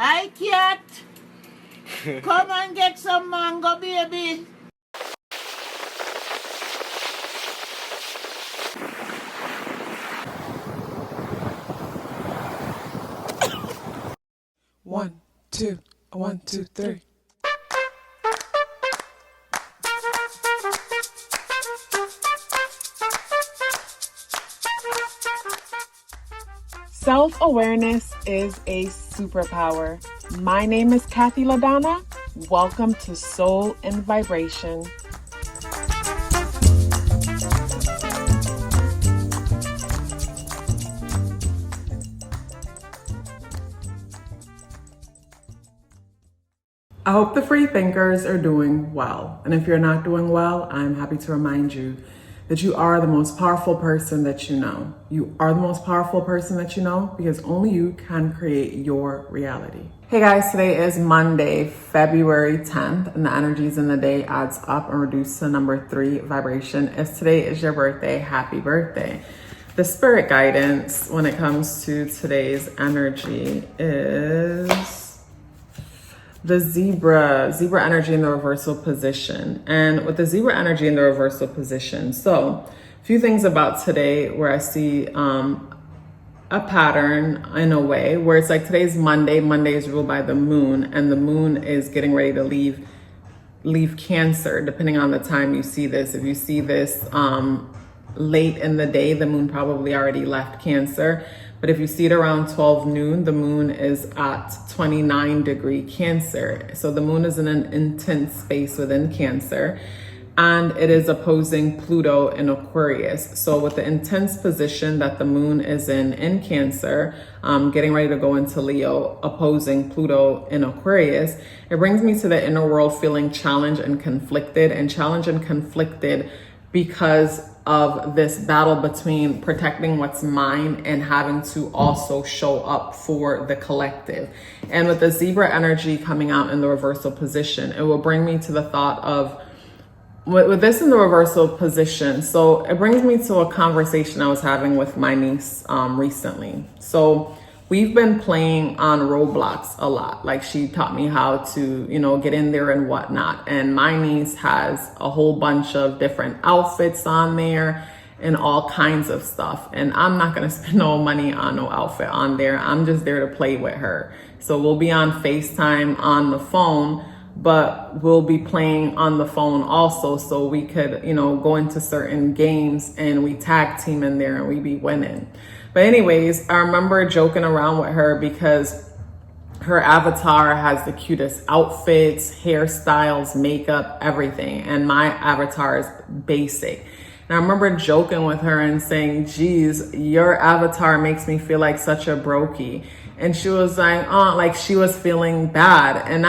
Hi, cat. Come and get some mango, baby. One, two, 1, 2, 3. Self-awareness is a superpower. My name is KathyLaDonna. Welcome to Soul and Vibration. I hope the free thinkers are doing well. And if you're not doing well, I'm happy to remind you that you are the most powerful person that you know. You are the most powerful person that you know because only you can create your reality. Hey guys, today is Monday, February 10th, and the energies in the day adds up and reduce to number 3 vibration. If today is your birthday, happy birthday. The spirit guidance when it comes to today's energy is the zebra energy in the reversal position. And with the zebra energy in the reversal position, so a few things about today where I see a pattern in a way where it's like today's Monday. Monday is ruled by the moon, and the moon is getting ready to leave Cancer, depending on the time you see this. If you see this late in the day, the moon probably already left Cancer. But if you see it around 12 noon, the moon is at 29-degree Cancer. So the moon is in an intense space within Cancer, and it is opposing Pluto in Aquarius. So with the intense position that the moon is in Cancer, getting ready to go into Leo, opposing Pluto in Aquarius, it brings me to the inner world feeling challenged and conflicted because of this battle between protecting what's mine and having to also show up for the collective. And with the zebra energy coming out in the reversal position, it will bring me to the thought of, with this in the reversal position, so it brings me to a conversation I was having with my niece recently. So we've been playing on Roblox a lot. Like, she taught me how to, get in there and whatnot. And my niece has a whole bunch of different outfits on there and all kinds of stuff. And I'm not going to spend no money on no outfit on there. I'm just there to play with her. So we'll be on FaceTime on the phone, but we'll be playing on the phone also. So we could, go into certain games and we tag team in there and we be winning. But anyways, I remember joking around with her because her avatar has the cutest outfits, hairstyles, makeup, everything. And my avatar is basic. And I remember joking with her and saying, geez, your avatar makes me feel like such a brokey. And she was like, oh, like she was feeling bad. And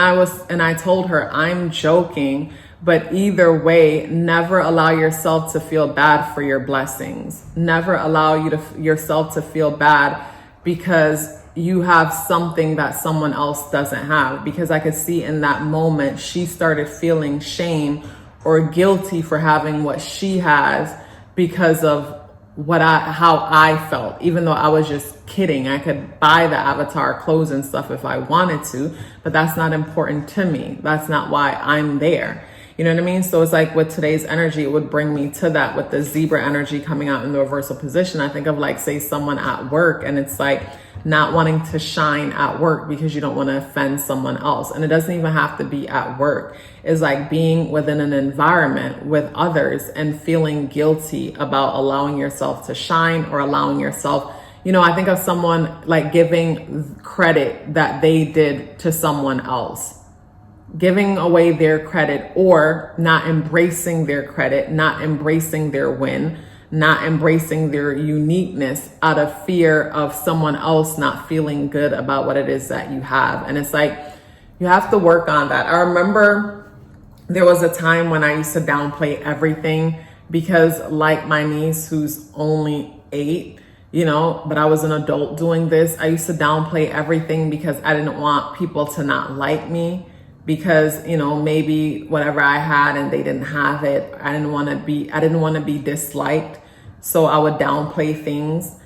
I told her, I'm joking. But either way, never allow yourself to feel bad for your blessings. Never allow yourself to feel bad because you have something that someone else doesn't have. Because I could see in that moment, she started feeling shame or guilty for having what she has because of how I felt. Even though I was just kidding, I could buy the avatar clothes and stuff if I wanted to, but that's not important to me. That's not why I'm there. You know what I mean? So it's like with today's energy, it would bring me to that with the zebra energy coming out in the reversal position. I think of like, say, someone at work, and it's like not wanting to shine at work because you don't want to offend someone else. And it doesn't even have to be at work. It's like being within an environment with others and feeling guilty about allowing yourself to shine or allowing yourself, I think of someone like giving credit that they did to someone else. Giving away their credit or not embracing their credit, not embracing their win, not embracing their uniqueness out of fear of someone else not feeling good about what it is that you have. And it's like, you have to work on that. I remember there was a time when I used to downplay everything because, like my niece who's only 8, but I was an adult doing this. I used to downplay everything because I didn't want people to not like me. Because, maybe whatever I had and they didn't have it, I didn't want to be disliked. So I would downplay things.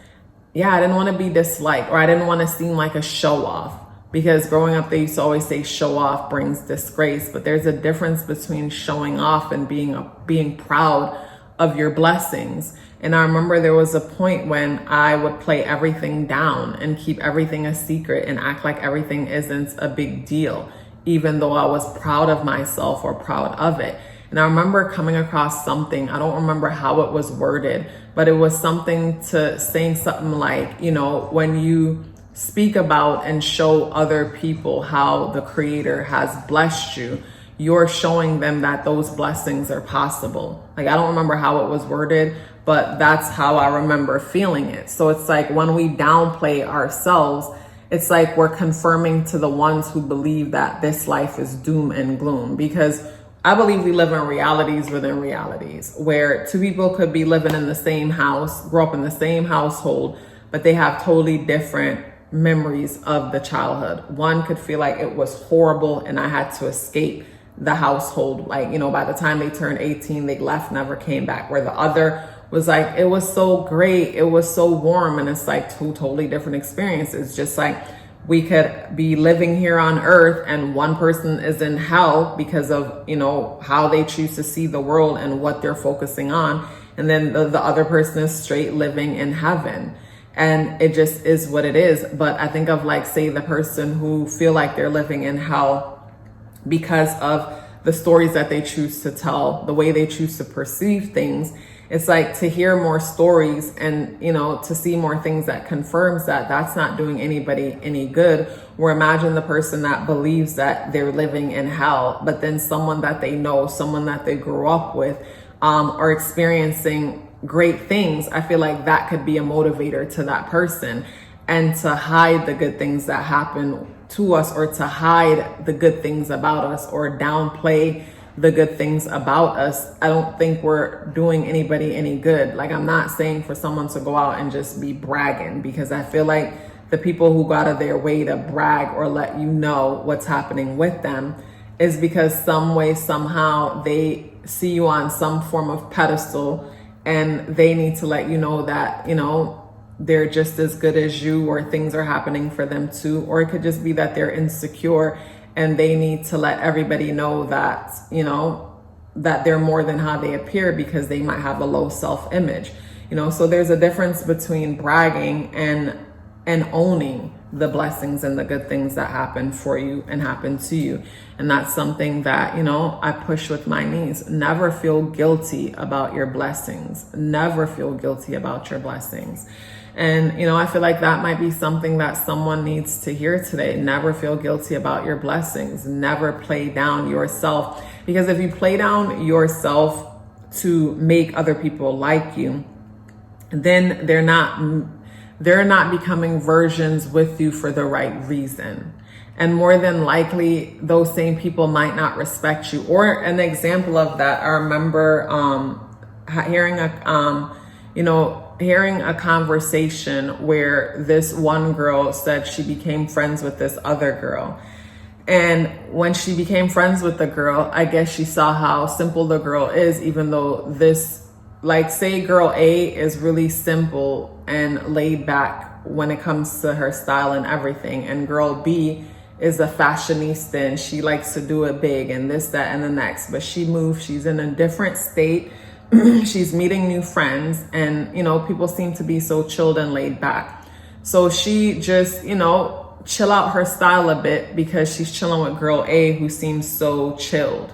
Yeah, I didn't want to be disliked, or I didn't want to seem like a show off. Because growing up, they used to always say show off brings disgrace, but there's a difference between showing off and being proud of your blessings. And I remember there was a point when I would play everything down and keep everything a secret and act like everything isn't a big deal, even though I was proud of myself or proud of it. And I remember coming across something, I don't remember how it was worded, but it was something to saying something like, you know, when you speak about and show other people how the Creator has blessed you, you're showing them that those blessings are possible. Like, I don't remember how it was worded, but that's how I remember feeling it. So it's like when we downplay ourselves, it's like we're confirming to the ones who believe that this life is doom and gloom. Because I believe we live in realities within realities, where two people could be living in the same house, grow up in the same household, but they have totally different memories of the childhood. One could feel like it was horrible and I had to escape the household. Like, you know, by the time they turned 18, they left, never came back. Where the other was like, it was so great, it was so warm. And it's like two totally different experiences. Just like we could be living here on earth and one person is in hell because of, you know, how they choose to see the world and what they're focusing on. And then the other person is straight living in heaven. And it just is what it is. But I think of, like, say the person who feel like they're living in hell because of the stories that they choose to tell, the way they choose to perceive things. It's like to hear more stories and, you know, to see more things that confirms that that's not doing anybody any good. Or imagine the person that believes that they're living in hell, but then someone that they know, someone that they grew up with, are experiencing great things. I feel like that could be a motivator to that person, and to hide the good things that happen to us, or to hide the good things about us, or downplay the good things about us. I don't think we're doing anybody any good. Like, I'm not saying for someone to go out and just be bragging, because I feel like the people who go out of their way to brag or let you know what's happening with them is because some way, somehow they see you on some form of pedestal, and they need to let you know that, you know, they're just as good as you, or things are happening for them too. Or it could just be that they're insecure and they need to let everybody know that, you know, that they're more than how they appear, because they might have a low self-image, you know. So there's a difference between bragging and owning the blessings and the good things that happen for you and happen to you. And that's something that, you know, I push with my niece. Never feel guilty about your blessings. Never feel guilty about your blessings. And, you know, I feel like that might be something that someone needs to hear today. Never feel guilty about your blessings. Never play down yourself. Because if you play down yourself to make other people like you, then they're not becoming versions with you for the right reason. And more than likely, those same people might not respect you. Or an example of that, I remember hearing a conversation where this one girl said she became friends with this other girl. And when she became friends with the girl, I guess she saw how simple the girl is, even though this, like, say girl A is really simple and laid back when it comes to her style and everything, and girl B is a fashionista and she likes to do it big and this, that, and the next. But she moved, she's in a different state, she's meeting new friends, and, you know, people seem to be so chilled and laid back. So she just, you know, chill out her style a bit, because she's chilling with girl A, who seems so chilled.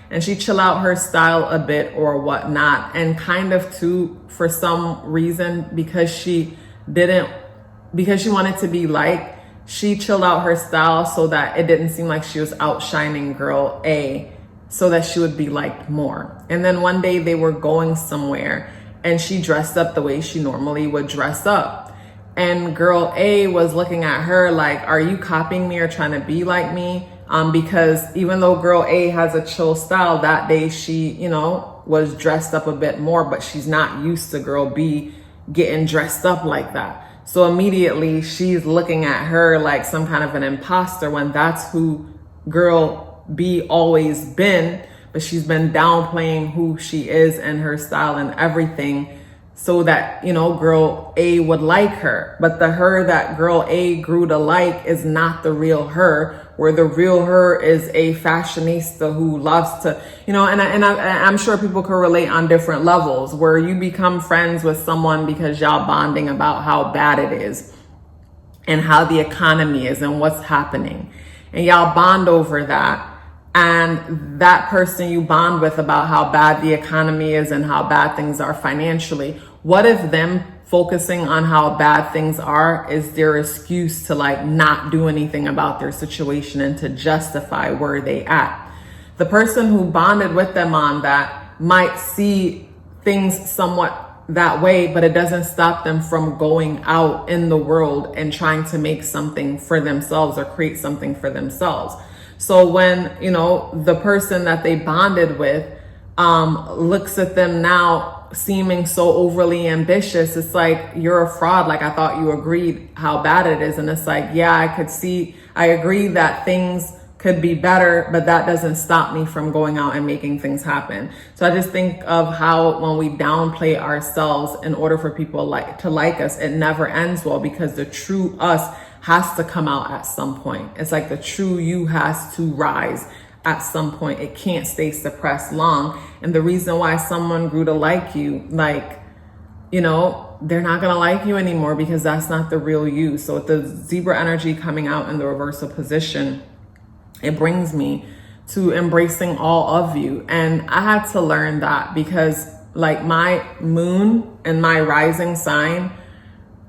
And she chill out her style a bit or whatnot. And kind of too, for some reason, because she wanted to be liked, she chilled out her style so that it didn't seem like she was outshining girl A, so that she would be liked more. And then one day they were going somewhere and she dressed up the way she normally would dress up. And girl A was looking at her like, are you copying me or trying to be like me? Because even though girl A has a chill style, that day she, you know, was dressed up a bit more, but she's not used to girl B getting dressed up like that. So immediately she's looking at her like some kind of an imposter, when that's who girl B always been, but she's been downplaying who she is and her style and everything so that, you know, girl A would like her. But the her that girl A grew to like is not the real her, where the real her is a fashionista who loves to, you know, and I'm sure people can relate on different levels, where you become friends with someone because y'all bonding about how bad it is and how the economy is and what's happening. And y'all bond over that. And that person you bond with about how bad the economy is and how bad things are financially, what if them focusing on how bad things are is their excuse to like not do anything about their situation and to justify where they at? The person who bonded with them on that might see things somewhat that way, but it doesn't stop them from going out in the world and trying to make something for themselves or create something for themselves. So when, you know, the person that they bonded with looks at them now seeming so overly ambitious, it's like, you're a fraud. Like, I thought you agreed how bad it is. And it's like, yeah, I agree that things could be better, but that doesn't stop me from going out and making things happen. So I just think of how when we downplay ourselves in order for people to like us, it never ends well, because the true us has to come out at some point. It's like the true you has to rise at some point. It can't stay suppressed long. And the reason why someone grew to like you, like, you know, they're not gonna like you anymore because that's not the real you. So with the Zebra energy coming out in the reversal position, it brings me to embracing all of you. And I had to learn that, because like my moon and my rising sign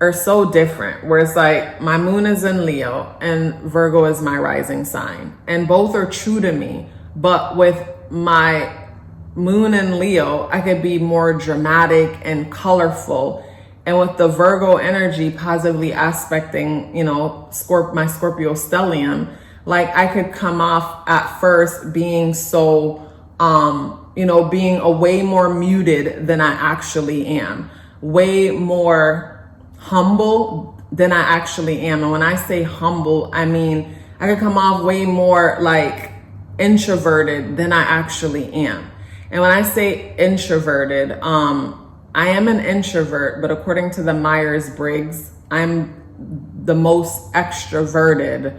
are so different, where it's like my moon is in Leo and Virgo is my rising sign, and both are true to me. But with my moon in Leo, I could be more dramatic and colorful, and with the Virgo energy positively aspecting, you know, my Scorpio stellium, like I could come off at first being so you know, being a way more muted than I actually am, way more humble than I actually am. And when I say humble, I mean I could come off way more like introverted than I actually am. And when I say introverted, I am an introvert, but according to the Myers-Briggs, I'm the most extroverted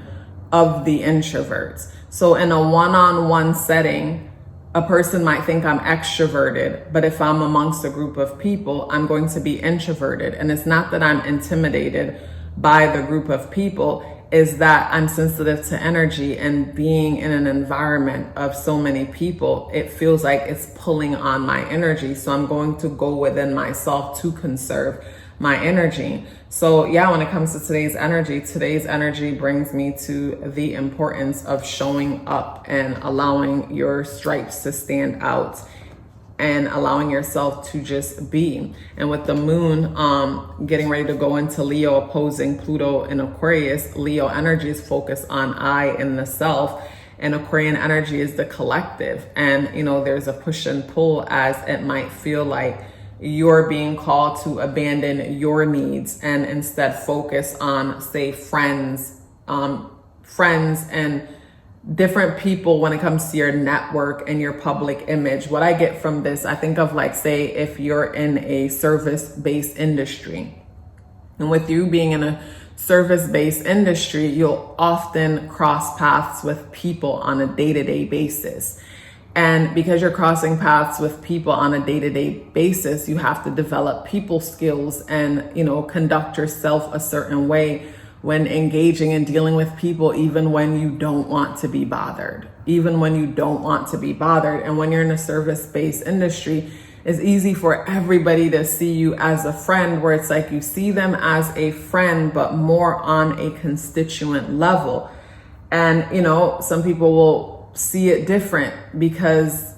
of the introverts. So in a one-on-one setting, a person might think I'm extroverted, but if I'm amongst a group of people, I'm going to be introverted. And it's not that I'm intimidated by the group of people, is that I'm sensitive to energy, and being in an environment of so many people, it feels like it's pulling on my energy. So I'm going to go within myself to conserve my energy. So yeah, when it comes to today's energy brings me to the importance of showing up and allowing your stripes to stand out and allowing yourself to just be. And with the moon getting ready to go into Leo opposing Pluto in Aquarius, Leo energy is focused on I and the self, and Aquarian energy is the collective. And you know, there's a push and pull, as it might feel like you're being called to abandon your needs and instead focus on, say, friends and different people when it comes to your network and your public image. What I get from this, I think of like, say, if you're in a service-based industry, and with you being in a service-based industry, you'll often cross paths with people on a day-to-day basis. And because you're crossing paths with people on a day-to-day basis, you have to develop people skills and, you know, conduct yourself a certain way when engaging and dealing with people, even when you don't want to be bothered, And when you're in a service-based industry, it's easy for everybody to see you as a friend, where it's like you see them as a friend, but more on a constituent level. And, you know, some people will see it different because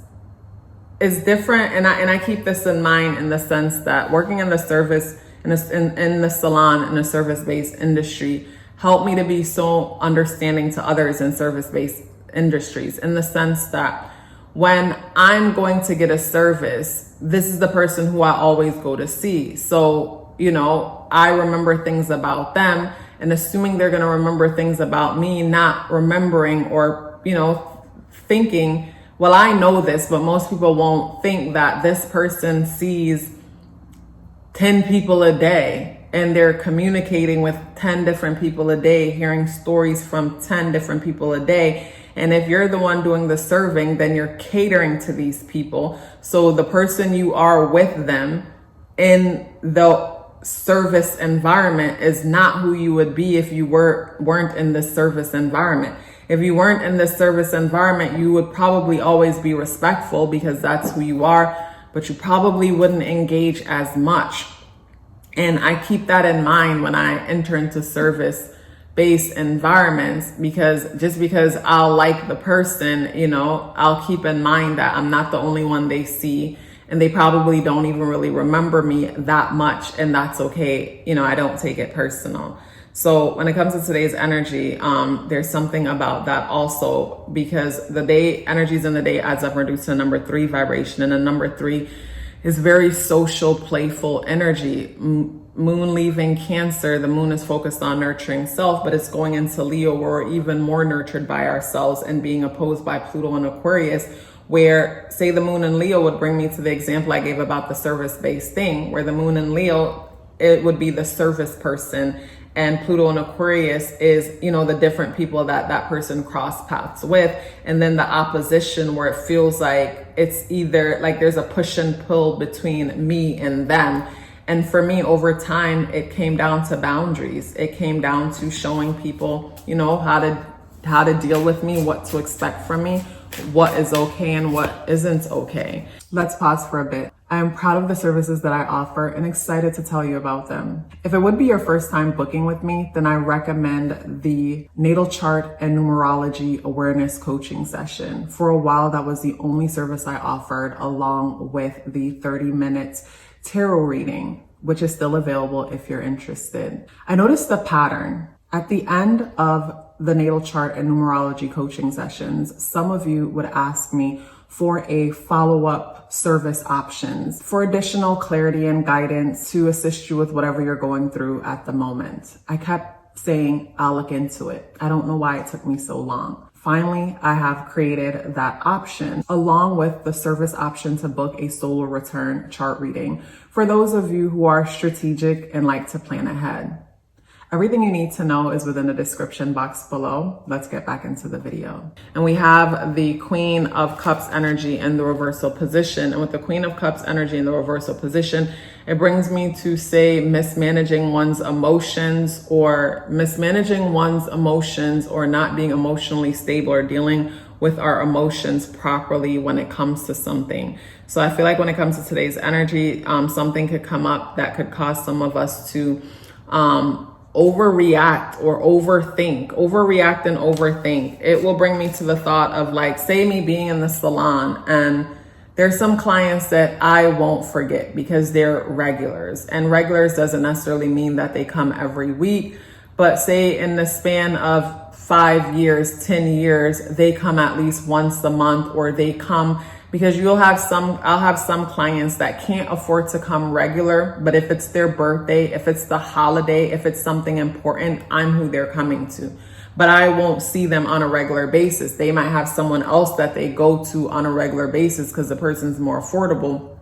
it's different. And I keep this in mind in the sense that working in the service, in the salon, in a service-based industry, helped me to be so understanding to others in service-based industries, in the sense that when I'm going to get a service, this is the person who I always go to see. So, you know, I remember things about them, and assuming they're going to remember things about me, not remembering or, you know, thinking, well, I know this, but most people won't think that this person sees 10 people a day, and they're communicating with 10 different people a day, hearing stories from 10 different people a day. And if you're the one doing the serving, then you're catering to these people. So the person you are with them in the service environment is not who you would be if you weren't in the service environment. If you weren't in the service environment, you would probably always be respectful because that's who you are, but you probably wouldn't engage as much. And I keep that in mind when I enter into service-based environments, because just because I'll like the person, you know, I'll keep in mind that I'm not the only one they see, and they probably don't even really remember me that much, and that's okay. You know, I don't take it personal. So when it comes to today's energy, there's something about that also, because the day energies in the day adds up, reduced to number 3 vibration, and the number 3 is very social, playful energy. Moon leaving Cancer, the moon is focused on nurturing self, but it's going into Leo, where we're even more nurtured by ourselves, and being opposed by Pluto and Aquarius, where say the moon in Leo would bring me to the example I gave about the service-based thing, where the moon in Leo, it would be the service person, and Pluto and Aquarius is, you know, the different people that that person cross paths with. And then the opposition, where it feels like it's either like there's a push and pull between me and them. And for me, over time, it came down to boundaries. It came down to showing people, you know, how to deal with me, what to expect from me, what is okay and what isn't okay. Let's pause for a bit. I am proud of the services that I offer and excited to tell you about them. If it would be your first time booking with me, then I recommend the natal chart and numerology awareness coaching session. For a while, that was the only service I offered, along with the 30 minutes tarot reading, which is still available if you're interested. I noticed the pattern. At the end of the natal chart and numerology coaching sessions, some of you would ask me for a follow-up service options for additional clarity and guidance to assist you with whatever you're going through at the moment. I kept saying, I'll look into it. I don't know why it took me so long. Finally, I have created that option, along with the service option to book a solar return chart reading for those of you who are strategic and like to plan ahead. Everything you need to know is within the description box below. Let's get back into the video. And we have the Queen of Cups energy in the reversal position. And with the Queen of Cups energy in the reversal position, it brings me to say mismanaging one's emotions, or not being emotionally stable, or dealing with our emotions properly when it comes to something. So I feel like when it comes to today's energy, something could come up that could cause some of us to overreact or overreact and overthink. It will bring me to the thought of, like, say me being in the salon, and there's some clients that I won't forget because they're regulars, and regulars doesn't necessarily mean that they come every week, but say in the span of 5 years, 10 years, they come at least once a month, or they come because I'll have some clients that can't afford to come regular, but if it's their birthday, if it's the holiday, if it's something important, I'm who they're coming to. But I won't see them on a regular basis. They might have someone else that they go to on a regular basis because the person's more affordable.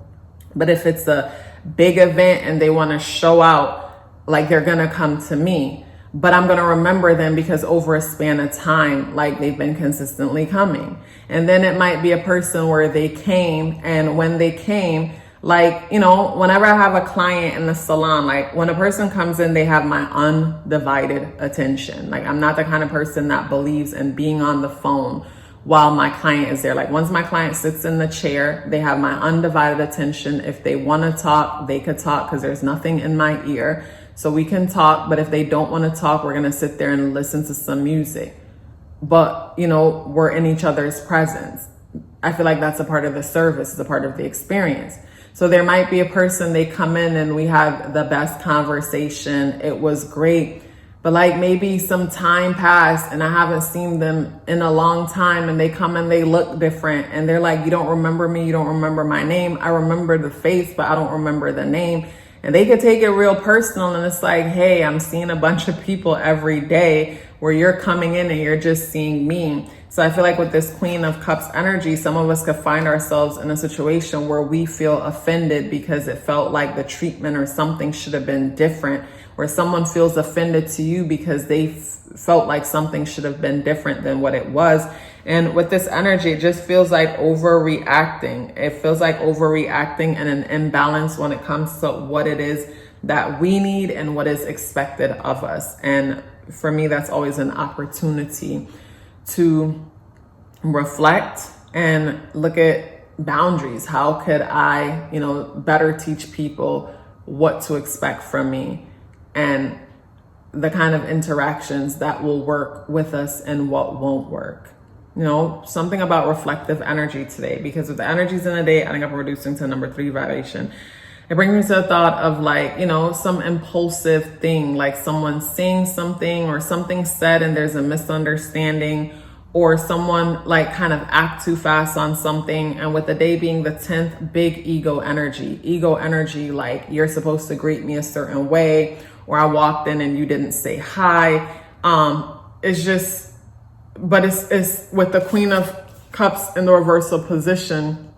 But if it's a big event and they want to show out, like, they're going to come to me. But I'm going to remember them because over a span of time, like, they've been consistently coming. And then it might be a person where they came, and when they came, like, you know, whenever I have a client in the salon, like, when a person comes in, they have my undivided attention. Like, I'm not the kind of person that believes in being on the phone while my client is there. Like, once my client sits in the chair, they have my undivided attention. If they want to talk, they could talk because there's nothing in my ear. So we can talk, but if they don't want to talk, we're going to sit there and listen to some music. But, you know, we're in each other's presence. I feel like that's a part of the service, it's a part of the experience. So there might be a person, they come in and we have the best conversation. It was great. But like maybe some time passed and I haven't seen them in a long time, and they come and they look different and they're like, you don't remember me, you don't remember my name. I remember the face, but I don't remember the name. And they could take it real personal, and it's like, hey, I'm seeing a bunch of people every day, where you're coming in and you're just seeing me. So I feel like with this Queen of Cups energy, some of us could find ourselves in a situation where we feel offended because it felt like the treatment or something should have been different, where someone feels offended to you because they felt like something should have been different than what it was. And with this energy, it just feels like overreacting. It feels like overreacting and an imbalance when it comes to what it is that we need and what is expected of us. And for me, that's always an opportunity to reflect and look at boundaries. How could I, better teach people what to expect from me and the kind of interactions that will work with us and what won't work. Something about reflective energy today, because with the energies in the day adding up and reducing to number 3 vibration, it brings me to the thought of some impulsive thing, like someone saying something or something said and there's a misunderstanding, or someone kind of act too fast on something. And with the day being the 10th, big ego energy, like you're supposed to greet me a certain way, or I walked in and you didn't say hi. But it's with the Queen of Cups in the reversal position,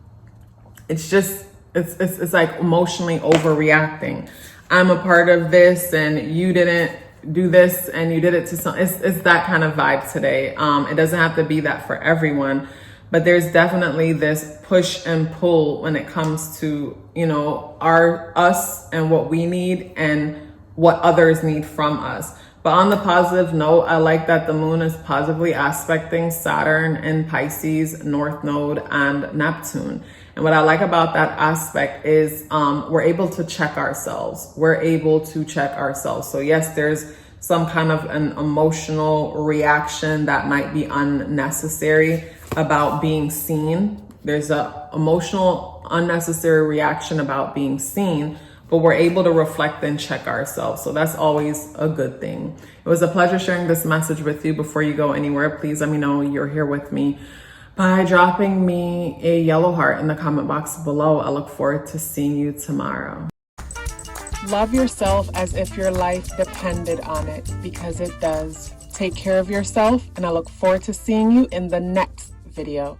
it's like emotionally overreacting. I'm a part of this and you didn't do this and you did it to some. It's that kind of vibe today. It doesn't have to be that for everyone, but there's definitely this push and pull when it comes to us and what we need and what others need from us. But on the positive note, I like that the moon is positively aspecting Saturn in Pisces, North Node, and Neptune. And what I like about that aspect is we're able to check ourselves. So yes, there's some kind of an emotional reaction that might be unnecessary about being seen. There's a emotional unnecessary reaction about being seen, but we're able to reflect and check ourselves. So that's always a good thing. It was a pleasure sharing this message with you. Before you go anywhere, please let me know you're here with me by dropping me a yellow heart in the comment box below. I look forward to seeing you tomorrow. Love yourself as if your life depended on it, because it does. Take care of yourself, and I look forward to seeing you in the next video.